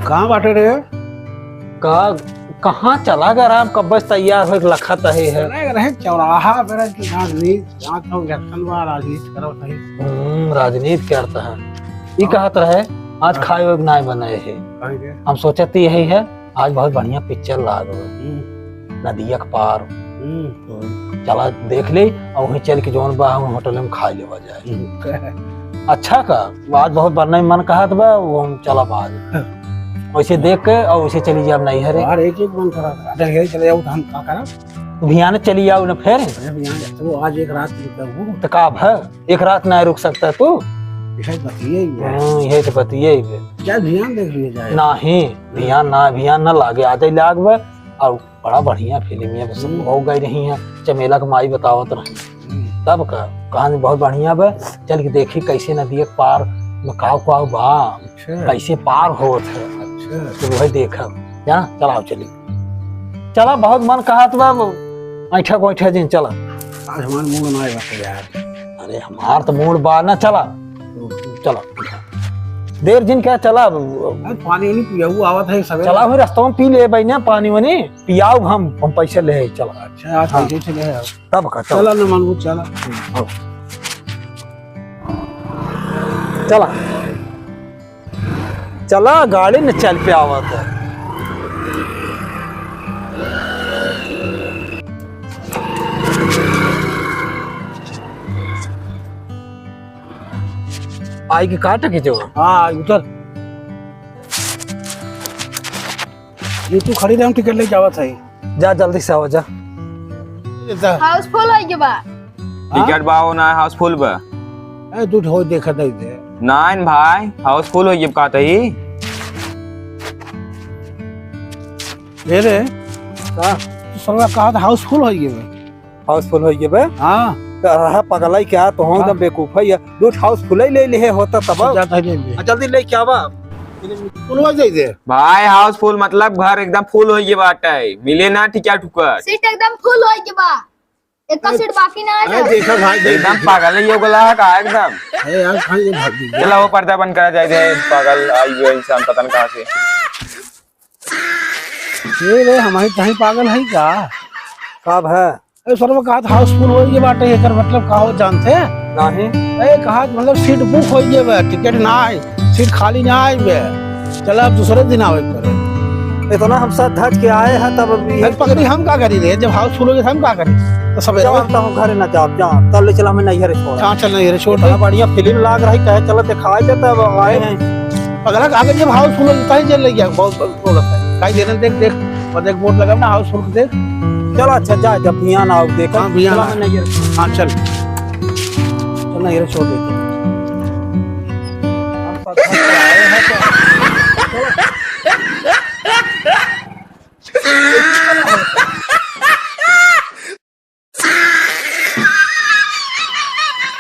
कहाँ बाटे रे? कहाँ चला गया राम? कब बस तैयार हो लखत है रहे चौराहा पे राजनीति करो सही। राजनीति करता है ये कहत रहे आज खाए हुए ना बने है। हम सोचते यही है आज बहुत बढ़िया पिक्चर ला दो नदिया के पार चला देख ले और वहीं चल के जौन बा होटल में खा लेवा जाए। अच्छा का आज बहुत बढ़िया मन कहत बा वो हम चला आज वैसे देख के और वैसे चली जाए नहीं हरे यार एक मन करा चले जाओ तो हम का करब भियान चली जाओ ना फिर तो आज एक रात रुकू तो का है एक रात ना रुक सकता तू ये तो बतिये क्या ध्यान देख लिए जाए नहीं ध्यान ना लागे आज ही लाग बा और बड़ा बढ़िया फिल्म है सब हो गई रही है चमेला का माई बतावत रही तब का कहानी बहुत बढ़िया बा चल के देखी कैसे नदी के पार में काव बा कैसे पार होत है तो वही देखब जाना चलाओ चली चला बहुत मन कहत बा ऐठा दिन चला आज हमार मूड ना आए यार। अरे हमार तो मूड बा ना चला देर दिन क्या चला पानी नहीं पियाऊ आवत है सब चला फिर रास्ते में पी ले भाई ना पानी वानी पियाओ हम पैसे ले चला। अच्छा आज पैसे चले तब का चला ना मन चला चला चला गाड़ी न चल पे आवत है आई की काट के जो हाँ उधर ये तू खड़ी रह टिकट ले जावत है जा जल्दी से आओ जा हाउसफुल है के बा टिकट बाओ ना हाउसफुल बा ए तू हो देखा दे दे नाइन भाई हाउसफुल हो ये का तई ले रे का तू सरवा कहा था हाउसफुल हो ये हाउसफुल हो ये बे हां रहा पगलाई क्या तो हम एकदम बेवकूफ है दूध हाउसफुल ही ले होता तब जाता ले ले जल्दी ले क्या बा फुल हो जाई दे भाई हाउसफुल मतलब घर एकदम फुल हो ये बाटे मिले ना टिकट टुकट सीट एकदम फुल होई के बा एक सीट बाकी ना ए है। देखा भाई एकदम पागल ही हो गला है का एकदम ए यार खाई भाग दी चला वो पर्दा बंद करा जाए दे पागल आई हुए इंसान पता नहीं कहां से ये रे हमारी कहीं पागल है क्या कब है ए सरवा कहा था हाउसफुल हो ये बाटे एकर मतलब का हो जानते नहीं ए कहा मतलब सीट बुक हो ये बे टिकट ना है सीट खाली ना है बे चला अब दूसरे दिन आवे करे इतना हम साथ धज के आए हैं तब अभी पकड़ी हम का करी रे जब हाउसफुल हो गया हम का करी तो सब जानता हूँ घर न जाओ जा तब ले चला मैं नहीं हरे छोड़ कहां चल रही है छोड़ बड़ा बढ़िया फिल्म लाग रही कहे चलो दिखाए दे तब आए हैं अगर आगे जब हाउसफुल हो जाता है चल गया बहुत लगता है देने देख देख और देख बोर्ड लगा ना हाउसफुल देख चलो अच्छा जा जब भियान आओ देखो हाँ, भियान चला मैं नहीं हरे हाँ चल चल ना ये छोड़ देते हम साथ धज के आए हैं तो